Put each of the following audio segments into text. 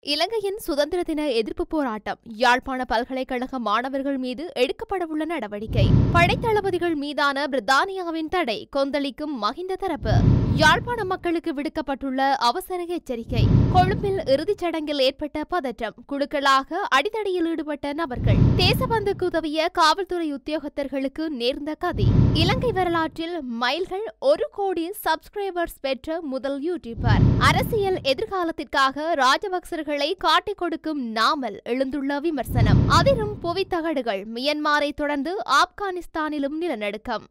இலங்கையின் சுதந்திர தின எதிர்ப்பு போராட்டம். யாழ்ப்பாண பல்கலைக்கழக மாணவர்கள் மீது எடுக்கப்படவுள்ள நடவடிக்கை. படைத்தளபதிகள் மீதான பிரித்தானியாவின் தடை கொந்தளிக்கும் மஹிந்த தரப்பு. யாழ்ப்பாண மக்களுக்கு விடுக்கப்பட்டுள்ள அவசர எச்சரிக்கை. கொழும்பில் இறுதிச் சடங்கில் ஏற்பட்ட பதற்றம். குழுக்களாக அடிதடியில் ஈடுபட்ட நபர்கள். தேசபந்துக்கு உதவிய காவல்துறை உத்தியோகத்தர்களுக்கு நேர்ந்த கதி. இலங்கை வரலாற்றில் மைல்கள் 1 கோடி சப்ஸ்கிரைபர்ஸ் பெற்ற முதல் யூடியூபர். அரசியல் எதிர்காலத்திற்காக ராஜபக்சர்களை காட்டிக் கொடுக்கும் நாமல் எழுந்துள்ள விமர்சனம். அதிரும் புவித்தகடுகள். மியன்மாரை தொடர்ந்து ஆப்கானிஸ்தானிலும் நிலநடுக்கம்.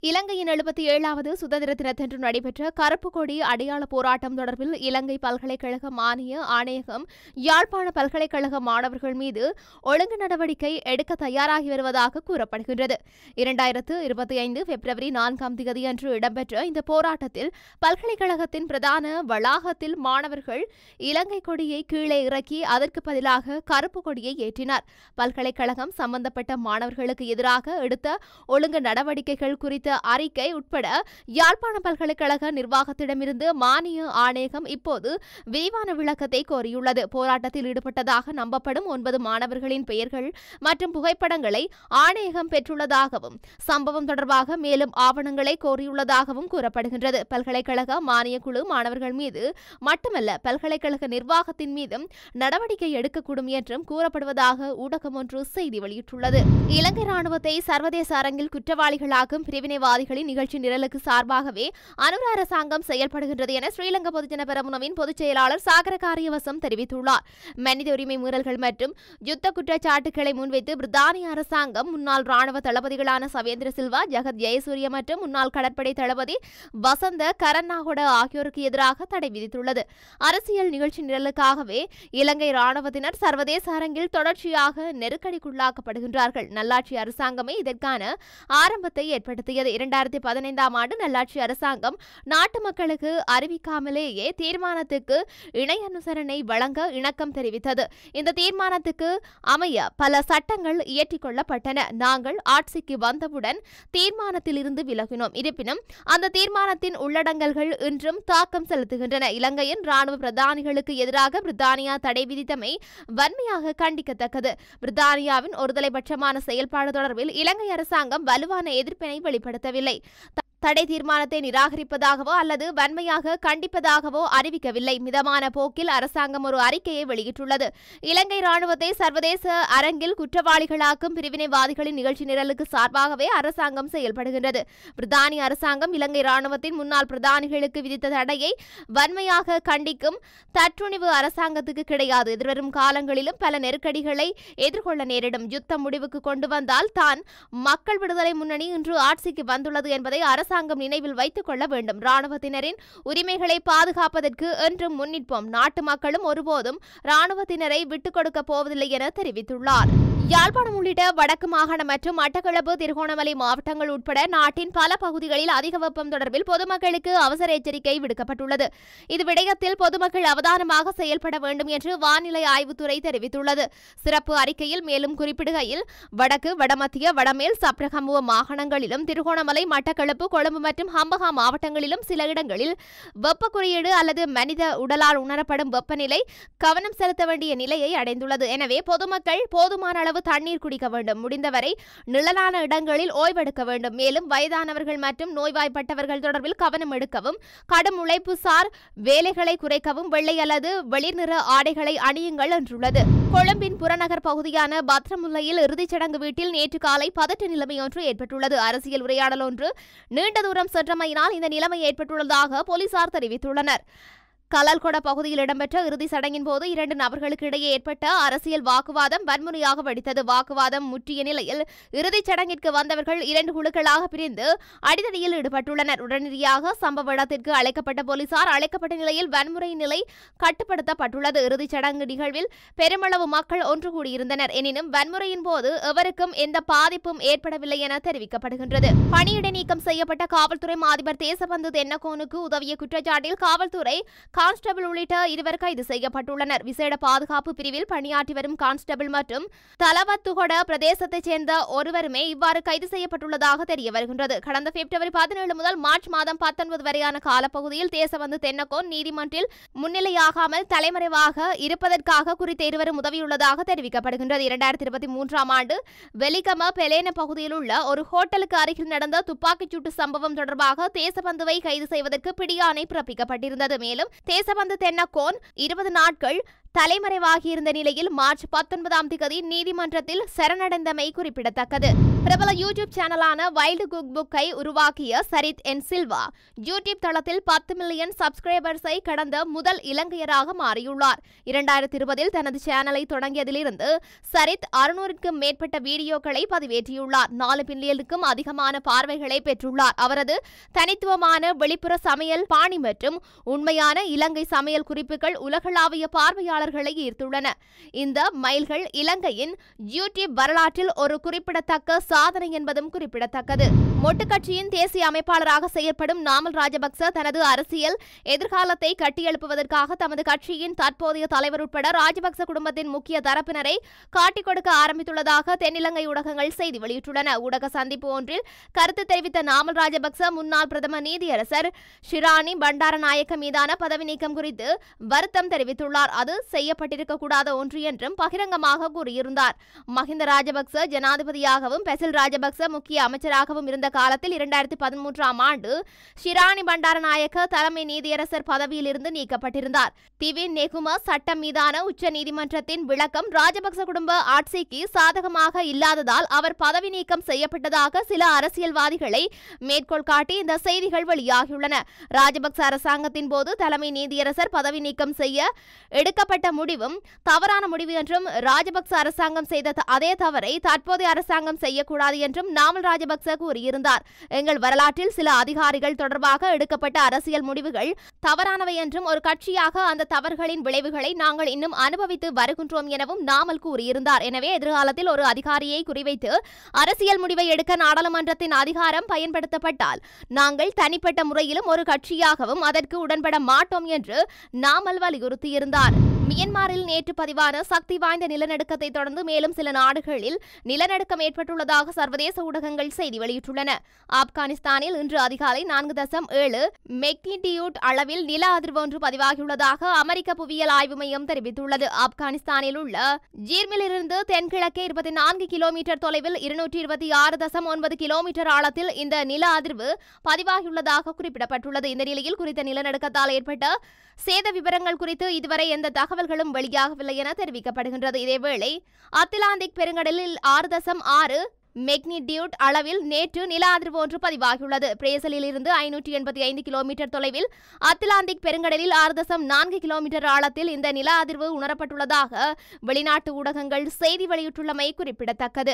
இலங்கையின் 77வது சுதந்திர தினத்தன்று நடைபெற்ற கருப்பு கொடி அடையாள போராட்டம் தொடர்பில் இலங்கை பல்கலைக்கழக மானிய ஆணையகம் யாழ்ப்பாண பல்கலைக்கழக மாணவர்கள் மீது ஒழுங்கு நடவடிக்கை எடுக்க தயாராகி வருவதாக கூறப்படுகின்றது. 2025 பிப்ரவரி 4ஆம் தேதியன்று இடம்பெற்ற இந்த போராட்டத்தில் பல்கலைக்கழகத்தின் பிரதான வளாகத்தில் மாணவர்கள் இலங்கை கொடியை கீழே இறக்கி அதற்கு பதிலாக கருப்பு கொடியை ஏற்றினார். பல்கலைக்கழகம் சம்பந்தப்பட்ட மாணவர்களுக்கு எதிராக எடுத்த ஒழுங்கு நடவடிக்கைகள் குறித்த அறிக்கை உட்பட யாழ்ப்பாண பல்கலைக்கழக நிர்வாகத்திடமிருந்து மானிய ஆணையகம் இப்போது விரிவான விளக்கத்தை கோரியுள்ளது. போராட்டத்தில் ஈடுபட்டதாக நம்பப்படும் 9 மாணவர்களின் பெயர்கள் மற்றும் புகைப்படங்களை ஆணையகம் பெற்றுள்ளதாகவும் சம்பவம் தொடர்பாக மேலும் ஆவணங்களை கோரியுள்ளதாகவும் கூறப்படுகின்றது. பல்கலைக்கழக மானிய குழு மாணவர்கள் மீது மட்டுமல்ல பல்கலைக்கழக நிர்வாகத்தின் மீதும் நடவடிக்கை எடுக்கக்கூடும் என்றும் கூறப்படுவதாக ஊடகம் ஒன்று செய்தி வெளியிட்டுள்ளது. இலங்கை ராணுவத்தை சர்வதேச அரங்கில் குற்றவாளிகளாக்கும் பிரிவினைவாதிகளின் நிகழ்ச்சி நிரலுக்கு சார்பாகவே அனுர அரசாங்கம் செயல்படுகின்றது என ஸ்ரீலங்கா பொதுஜன பெரமுனவின் பொதுச் செயலாளர் சாகர காரியவசம் தெரிவித்துள்ளார். மனித உரிமை மீறல்கள் மற்றும் யுத்த குற்றச்சாட்டுகளை முன்வைத்து பிரித்தானிய அரசாங்கம் முன்னாள் ராணுவ தளபதிகளான சவேந்திர சில்வா, ஜகத் ஜெயசூரிய மற்றும் முன்னாள் கடற்படை தளபதி வசந்த கரன்னாகொட ஆகியோருக்கு எதிராக தடை விதித்துள்ளது. அரசியல் நிகழ்ச்சி நிரலுக்காகவே இலங்கை ராணுவத்தினர் சர்வதேச அரங்கில் தொடர்ச்சியாக நெருக்கடிக்குள்ளாக்கப்படுகின்றார்கள். நல்லாட்சி அரசாங்கமே இதற்கான ஆரம்பத்தை ஏற்படுத்தியது. 2015ஆம் ஆண்டு நல்லாட்சி அரசாங்கம் நாட்டு மக்களுக்கு அறிவிக்காமலேயே தீர்மானத்துக்கு இணை அனுசரணை வழங்க இணக்கம் தெரிவித்தது. இந்த தீர்மானத்துக்கு அமைய பல சட்டங்கள் இயற்றிக் கொள்ளப்பட்டன. நாங்கள் ஆட்சிக்கு வந்தவுடன் தீர்மானத்தில் இருந்து விலகினோம். இருப்பினும் அந்த தீர்மானத்தின் உள்ளடங்கல்கள் இன்றும் தாக்கம் செலுத்துகின்றன. இலங்கையின் ராணுவ பிரதானிகளுக்கு எதிராக பிரித்தானியா தடை விதித்தமை வன்மையாக கண்டிக்கத்தக்கது. பிரித்தானியாவின் ஒருதலைபட்சமான செயல்பாடு தொடர்பில் இலங்கை அரசாங்கம் வலுவான எதிர்ப்பினை வெளிப்படுத்தவில்லை. தடை தீர்மானத்தை நிராகரிப்பதாகவோ அல்லது வன்மையாக கண்டிப்பதாகவோ அறிவிக்கவில்லை. மிதமான போக்கில் அரசாங்கம் ஒரு அறிக்கையை வெளியிட்டுள்ளது. இலங்கை ராணுவத்தை சர்வதேச அரங்கில் குற்றவாளிகளாக்கும் பிரிவினைவாதிகளின் நிகழ்ச்சி நிரலுக்கு சார்பாகவே அரசாங்கம் செயல்படுகின்றது. பிரித்தானிய அரசாங்கம் இலங்கை ராணுவத்தின் முன்னாள் பிரதானிகளுக்கு விதித்த தடையை வன்மையாக கண்டிக்கும் தற்றுணிவு அரசாங்கத்துக்கு கிடையாது. எதிர்வரும் காலங்களிலும் பல நெருக்கடிகளை எதிர்கொள்ள நேரிடும். யுத்தம் முடிவுக்கு கொண்டு வந்தால் தான் மக்கள் விடுதலை முன்னணி இன்று ஆட்சிக்கு வந்துள்ளது என்பதை அரசாங்கம் நினைவில் வைத்துக் கொள்ள வேண்டும். ராணுவத்தினரின் உரிமைகளை பாதுகாப்பதற்கு என்றும் முன்னிற்போம். நாட்டு மக்களும் ஒருபோதும் ராணுவத்தினரை விட்டுக் கொடுக்க போவதில்லை என தெரிவித்துள்ளார். யாழ்ப்பாணம் உள்ளிட்ட வடக்கு மாகாண மற்றும் மட்டக்களப்பு, திருகோணமலை மாவட்டங்கள் உட்பட நாட்டின் பல பகுதிகளில் அதிக வெப்பம் தொடர்பில் பொதுமக்களுக்கு அவசர எச்சரிக்கை விடுக்கப்பட்டுள்ளது. இது விடயத்தில் பொதுமக்கள் அவதானமாக செயல்பட வேண்டும் என்று வானிலை ஆய்வுத்துறை தெரிவித்துள்ளது. சிறப்பு அறிக்கையில் மேலும் குறிப்பிடுகையில் வடக்கு, வடமத்திய, வடமேல் சப்ரகமுவ மாகாணங்களிலும் திருகோணமலை, மட்டக்களப்பு, கொழும்பு மற்றும் ஹம்பகா மாவட்டங்களிலும் சில இடங்களில் வெப்ப குறியீடு அல்லது மனித உடலால் உணரப்படும் வெப்பநிலை கவனம் செலுத்த வேண்டிய நிலையை அடைந்துள்ளது. எனவே பொதுமக்கள் போதுமான அளவு தண்ணீர் குடிக்க வேண்டும். முடிந்தவரை நிழலான இடங்களில் ஓய்வெடுக்க வேண்டும். மேலும் வயதானவர்கள் மற்றும் நோய்வாய்ப்பட்டவர்கள் தொடர்பில் கவனம் எடுக்கவும், கடும் உழைப்பு சார் வேலைகளை குறைக்கவும், வெள்ளை அல்லது வெளிர் நிற ஆடைகளை அணியுங்கள் என்றுள்ளது. கொழும்பின் புறநகர் பகுதியான பத்ரமுல்லையில் இறுதிச் சடங்கு வீட்டில் நேற்று காலை பதற்ற நிலைமை ஒன்று ஏற்பட்டுள்ளது. அரசியல் உரையாடல் ஒன்று நீண்ட தூரம் சென்றமையினால் இந்த நிலைமை ஏற்பட்டுள்ளதாக போலீசார் தெரிவித்துள்ளனர். கலல்கொட பகுதியில் இடம்பெற்ற இறுதி சடங்கின் போது 2 நபர்களுக்கு இடையே ஏற்பட்ட அரசியல் வாக்குவாதம் வன்முறையாக வெடித்தது. வாக்குவாதம் முற்றிய நிலையில் இறுதிச் சடங்கிற்கு வந்தவர்கள் 2 குழுக்களாக பிரிந்து அடிதடியில் ஈடுபட்டுள்ளனர். உடனடியாக சம்பவ இடத்திற்கு அழைக்கப்பட்ட போலீசார் அழைக்கப்பட்ட நிலையில் வன்முறை நிலை கட்டுப்படுத்தப்பட்டுள்ளது. இறுதிச் சடங்கு நிகழ்வில் பெருமளவு மக்கள் ஒன்று கூடியிருந்தனர். எனினும் வன்முறையின் போது எவருக்கும் எந்த பாதிப்பும் ஏற்படவில்லை என தெரிவிக்கப்படுகின்றது. பணியிடை நீக்கம் செய்யப்பட்ட காவல்துறை மாதிபர் தேசபந்து தென்னகோனுக்கு உதவிய குற்றச்சாட்டில் காவல்துறை கான்ஸ்டபிள் உள்ளிட்ட 2 கைது செய்யப்பட்டுள்ளனர். விசேட பாதுகாப்பு பிரிவில் பணியாற்றி வரும் கான்ஸ்டபிள் மற்றும் தலவத்துகொட பிரதேசத்தைச் சேர்ந்த ஒருவருமே இவ்வாறு கைது செய்யப்பட்டுள்ளதாக தெரிய வருகின்றது. கடந்த பிப்ரவரி 17 முதல் மார்ச் மாதம் 19 வரையான காலப்பகுதியில் தேசபந்து தென்னக்கோன் நீதிமன்றில் முன்னிலையாகாமல் தலைமறைவாக இருப்பதற்காக குறித்த இருவரும் உதவியுள்ளதாக தெரிவிக்கப்படுகின்றது. 2023ஆம் ஆண்டு வெலிகம பெலேன பகுதியில் உள்ள ஒரு ஹோட்டலுக்கு அருகில் நடந்த துப்பாக்கிச்சூட்டு சம்பவம் தொடர்பாக தேசபந்துவை கைது செய்வதற்கு பிடியாணை பிறப்பிக்கப்பட்டிருந்தது. மேலும் தேசபந்து தென்னக்கோன் 20 நாட்கள் தலைமறைவாகியிருந்த நிலையில் மார்ச் 19ஆம் தேதி நீதிமன்றத்தில் சரணடைந்தமை குறிப்பிடத்தக்கது. பிரபல யூடியூப் சேனலான வைல்டு குக் புக்கை உருவாக்கிய சரித் என் சில்வா யூடியூப் தளத்தில் 10 மில்லியன் சப்ஸ்கிரைபர்ஸை கடந்த முதல் இலங்கையராக மாறியுள்ளார். 2020இல் தனது சேனலை தொடங்கியதிலிருந்து சரித் 600க்கும் மேற்பட்ட வீடியோக்களை பதிவேற்றியுள்ளார். 4 மில்லியனுக்கும் அதிகமான பார்வைகளை பெற்றுள்ளார். அவரது தனித்துவமான வெளிப்புற சமையல் பாணி மற்றும் உண்மையான இலங்கை சமையல் குறிப்புகள் உலகளாவிய பார்வையாளர்களை ஈர்த்துள்ளன. இந்த மைல்கள் இலங்கையின் யூடியூப் வரலாற்றில் ஒரு குறிப்பிடத்தக்க சாதனை என்பதும் குறிப்பிடத்தக்கது. மொட்டு கட்சியின் தேசிய அமைப்பாளராக செயற்படும் நாமல் ராஜபக்ச தனது அரசியல் எதிர்காலத்தை கட்டியெழுப்புவதற்காக தமது கட்சியின் தற்போதைய தலைவர் உட்பட ராஜபக்ச குடும்பத்தின் முக்கிய தரப்பினரை காட்டிக் கொடுக்க ஆரம்பித்துள்ளதாக தென்னிலங்கை ஊடகங்கள் செய்தி வெளியிட்டுள்ளன. ஊடக சந்திப்பு ஒன்றில் கருத்து தெரிவித்த நாமல் ராஜபக்ச முன்னாள் பிரதமர் நீதியரசர் ஷிராணி பண்டாரநாயக்க மீதான பதவி நீக்கம் குறித்து வருத்தம் தெரிவித்துள்ளார். அது செய்யப்பட்டிருக்க கூடாத ஒன்று என்றும் பகிரங்கமாக கூறியிருந்தார். மஹிந்த ராஜபக்ச ஜனாதிபதியாகவும் பெசில் ராஜபக்ச முக்கிய அமைச்சராகவும் இருந்த காலத்தில் 2013ஆம் ஆண்டு ஷிராணி பண்டாரநாயக்க தலைமை நீதியரசர் பதவியில் இருந்து நீக்கப்பட்டிருந்தார். திவின் நெகும சட்டம் மீதான உச்ச நீதிமன்றத்தின் விளக்கம் ராஜபக்ச குடும்ப ஆட்சிக்கு சாதகமாக இல்லாததால் அவர் பதவி நீக்கம் செய்யப்பட்டதாக சில அரசியல்வாதிகளை மேற்கோள் காட்டி இந்த செய்திகள் வெளியாகியுள்ளன. ராஜபக்ச அரசாங்கத்தின் போது தலைமை நீதியரசர் பதவி நீக்கம் செய்ய எடுக்கப்பட்ட முடிவும் தவறான முடிவு என்றும் ராஜபக்ச அரசாங்கம் செய்த அதே தவறை தற்போதைய அரசாங்கம் செய்யக்கூடாது என்றும் நாமல் ராஜபக்ச கூறியிருந்தார். எங்கள் வரலாற்றில் சில அதிகாரிகள் தொடர்பாக எடுக்கப்பட்ட அரசியல் முடிவுகள் தவறானவை என்றும் ஒரு கட்சியாக அந்த தவறுகளின் விளைவுகளை நாங்கள் இன்னும் அனுபவித்து வருகின்றோம் எனவும் நாமல் கூறியிருந்தார். எனவே எதிர்காலத்தில் ஒரு அதிகாரியை குறிவைத்து அரசியல் முடிவை எடுக்க நாடாளுமன்றத்தின் அதிகாரம் பயன்படுத்தப்பட்டால் நாங்கள் தனிப்பட்ட முறையிலும் ஒரு கட்சியாகவும் அதற்கு உடன்பட மாட்டோம் என்று நாமல் வலியுறுத்தியிருந்தார். மியன்மாரில் நேற்று பதிவான சக்தி வாய்ந்த நிலநடுக்கத்தை தொடர்ந்து மேலும் சில நாடுகளில் நிலநடுக்கம் ஏற்பட்டுள்ளதாக சர்வதேச ஊடகங்கள் செய்தி வெளியிட்டுள்ளன. ஆப்கானிஸ்தானில் இன்று அதிகாலை 4.7 மெக்னிடியூட் அளவில் நில அதிர்வு ஒன்று பதிவாகியுள்ளதாக அமெரிக்க புவியியல் ஆய்வு மையம் தெரிவித்துள்ளது. ஆப்கானிஸ்தானில் உள்ள ஜீர்மிலிருந்து தென்கிழக்கே 24 கிலோமீட்டர் தொலைவில் 226.9 கிலோமீட்டர் ஆழத்தில் இந்த நில அதிர்வு பதிவாகியுள்ளதாக குறிப்பிடப்பட்டுள்ளது. இந்த நிலையில் குறித்த நிலநடுக்கத்தால் ஏற்பட்ட சேத விவரங்கள் குறித்து இதுவரை எந்த தகவல்களும் வெளியாகவில்லை என தெரிவிக்கப்படுகின்றது. இதேவேளை அத்லாந்திக் பெருங்கடலில் 6.6 மெக்னிடியூட் அளவில் நேற்று நில அதிர்வு ஒன்று பதிவாகியுள்ளது. பிரேசிலில் இருந்து 585 கிலோமீட்டர் தொலைவில் அத்லாந்திக் பெருங்கடலில் 6.4 கிலோமீட்டர் ஆழத்தில் இந்த நில அதிர்வு உணரப்பட்டுள்ளதாக வெளிநாட்டு ஊடகங்கள் செய்தி வெளியிட்டுள்ளமை குறிப்பிடத்தக்கது.